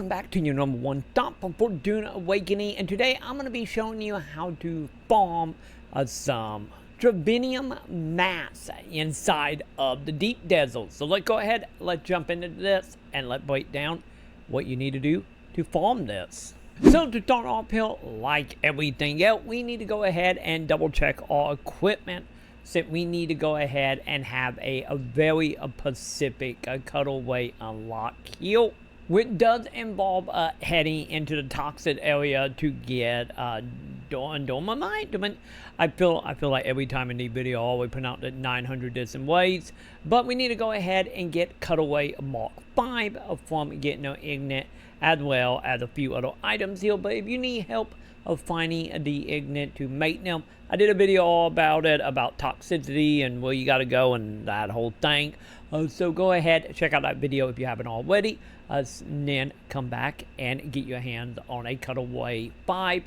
welcome back to your number one stop for Dune Awakening, and today I'm going to be showing you how to farm some Stravidium Mass inside of the deep desert. So let's go ahead, let's jump into this, and let's break down what you need to do to farm this. So to start off here, like everything else, we need to go ahead and double check our equipment. So we need to go ahead and have a very specific cutaway unlock here, which does involve heading into the toxic area to get Dormamite. I feel like every time in the video I always pronounce it 900 different ways, but we need to go ahead and get cutaway Mark 5 from getting an Ignite, as well as a few other items here. But if you need help of finding the Ignite to make them, I did a video all about it, about toxicity and where you got to go and that whole thing. So go ahead, check out that video if you haven't already. And then come back and get your hands on a cutaway 5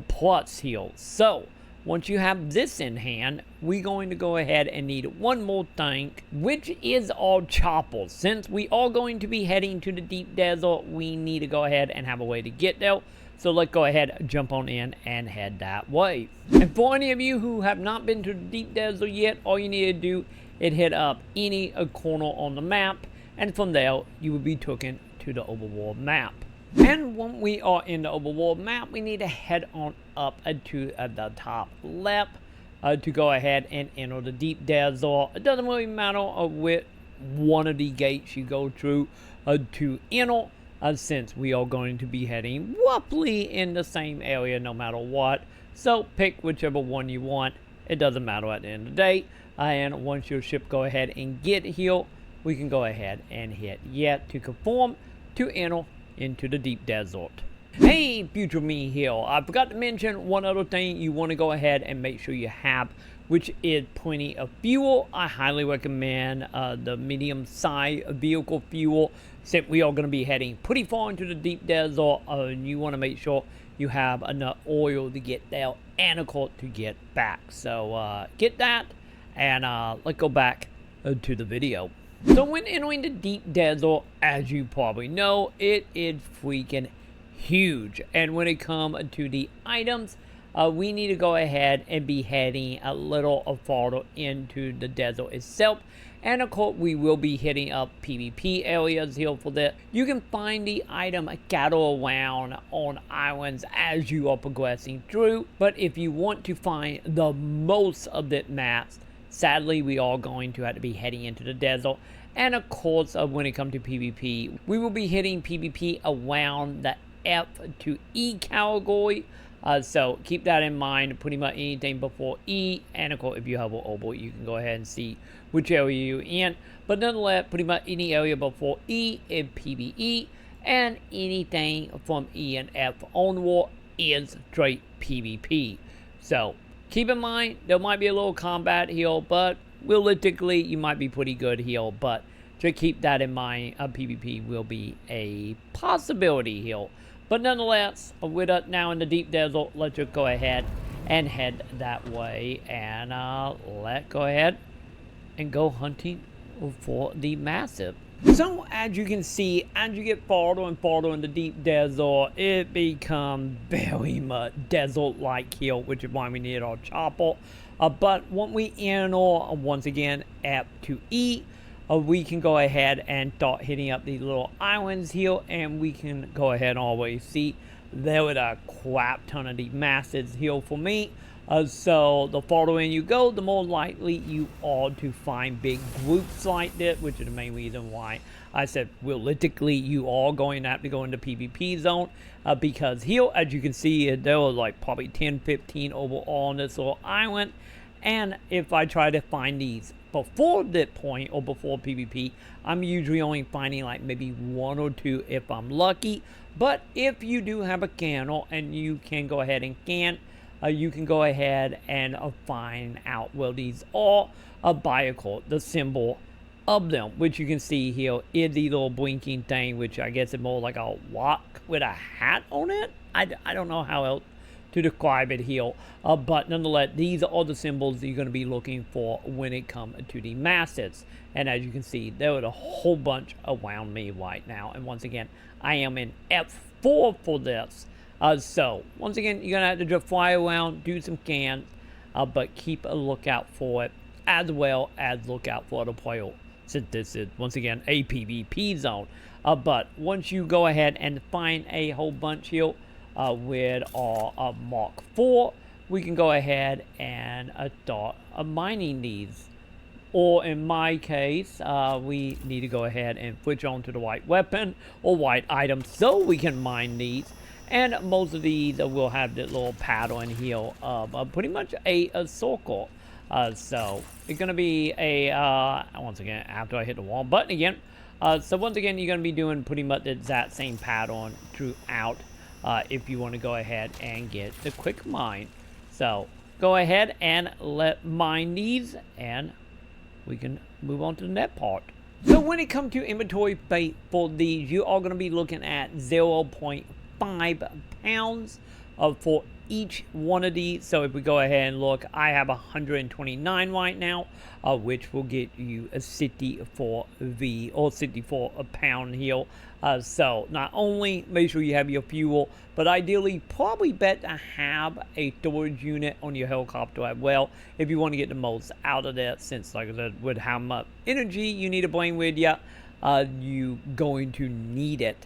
plus here. So once you have this in hand, we're going to go ahead and need one more thing, which is our chopper. Since we are going to be heading to the deep desert, we need to go ahead and have a way to get there. So let's go ahead, jump on in, and head that way. And for any of you who have not been to the deep desert yet, all you need to do is hit up any corner on the map, and from there, you will be taken to the overworld map. And when we are in the overworld map, we need to head on up to the top left to go ahead and enter the deep desert. It doesn't really matter which one of the gates you go through to enter. Since we are going to be heading roughly in the same area no matter what. So pick whichever one you want. It doesn't matter at the end of the day. And once your ship go ahead and get here, we can go ahead and hit yes to conform to enter into the deep desert. Hey, future me here. I forgot to mention one other thing you want to go ahead and make sure you have, which is plenty of fuel. I highly recommend the medium size vehicle fuel, since we are going to be heading pretty far into the deep desert, and you want to make sure you have enough oil to get there and a course to get back. So get that, and let's go back to the video. So when entering the deep desert, as you probably know, it is freaking huge. And when it comes to the items, we need to go ahead and be heading a little farther into the desert itself. And of course, we will be hitting up PvP areas here for that. You can find the item scattered around on islands as you are progressing through. But if you want to find the most of that maps, sadly, we are going to have to be heading into the desert. And of course, when it comes to PvP, we will be hitting PvP around the F to E category. So keep that in mind. Pretty much anything before E, and of course if you have an oboe, you can go ahead and see which area you're in. But nonetheless, pretty much any area before E is PvE, and anything from E and F onward is straight PvP. So keep in mind, there might be a little combat here, but realistically you might be pretty good here. But to keep that in mind, PvP will be a possibility here. But nonetheless, with us now in the deep desert, let's just go ahead and head that way. And let's go ahead and go hunting for the massive. So as you can see, as you get farther and farther in the deep desert, it becomes very much desert-like here, which is why we need our chopper. But when we enter, once again, F to E, we can go ahead and start hitting up these little islands here, and we can go ahead and always see there is a crap ton of these masses here for me. So the farther in you go, the more likely you are to find big groups like this, which is the main reason why I said realistically you are going to have to go into PvP zone, because here, as you can see, there was like probably 10-15 overall on this little island. And if I try to find these before that point or before PvP, I'm usually only finding like maybe 1 or 2 if I'm lucky. But if you do have a scanner and you can go ahead and scan, you can go ahead and find out where these are by the symbol of them, which you can see here is the little blinking thing, which I guess is more like a rock with a hat on it. I don't know how else to describe it here. But nonetheless, these are the symbols that you're going to be looking for when it comes to the masses. And as you can see, there are a whole bunch around me right now. And once again, I am in F4 for this. So, once again, you're going to have to just fly around, do some scans, but keep a lookout for it, as well as look out for the player, since this is, once again, a PvP zone. But once you go ahead and find a whole bunch here with our Mark IV, we can go ahead and start mining these. Or in my case, we need to go ahead and switch on to the white weapon or white item so we can mine these. And most of these will have this little pattern here of pretty much a circle. So it's going to be a, once again, after I hit the wall button again. So once again, you're going to be doing pretty much the exact same pattern throughout if you want to go ahead and get the quick mine. So go ahead and mine these, and we can move on to the next part. So when it comes to inventory space for these, you are going to be looking at 0.5 pounds for each one of these. So if we go ahead and look, I have 129 right now, which will get you a 64 V or 64 a pound here. So not only make sure you have your fuel, but ideally probably better to have a storage unit on your helicopter as well if you want to get the most out of that, since like I said, with how much energy you need to bring with you, you going to need it.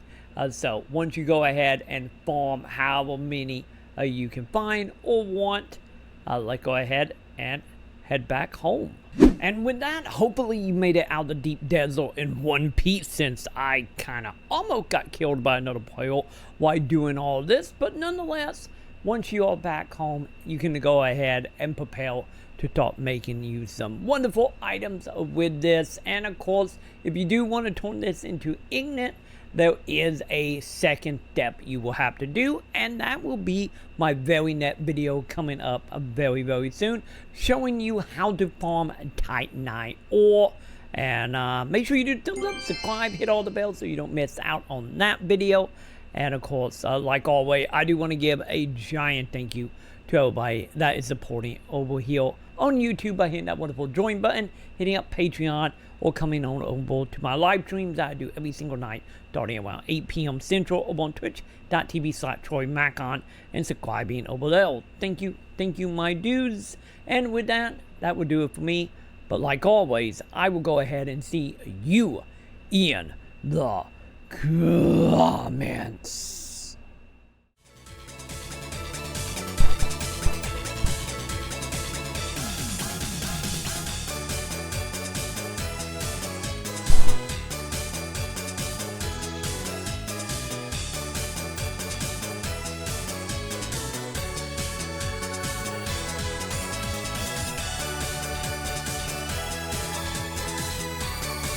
So once you go ahead and farm however many you can find or want, go ahead and head back home. And with that, hopefully you made it out of the deep desert in one piece, since I kind of almost got killed by another player while doing all this. But nonetheless, once you are back home, you can go ahead and prepare to start making you some wonderful items with this. And of course, if you do want to turn this into Ignite, there is a second step you will have to do, and that will be my very next video coming up very, very soon, showing you how to farm Titanite ore. And make sure you do thumbs up, subscribe, hit all the bells so you don't miss out on that video. And of course, like always, I do want to give a giant thank you to everybody that is supporting over here on YouTube by hitting that wonderful join button, hitting up Patreon, or coming on over to my live streams that I do every single night starting around 8 p.m. Central over on twitch.tv/TroyMaconn, and subscribing over there. Thank you, my dudes. And with that, that will do it for me. But like always, I will go ahead and see you in the comments.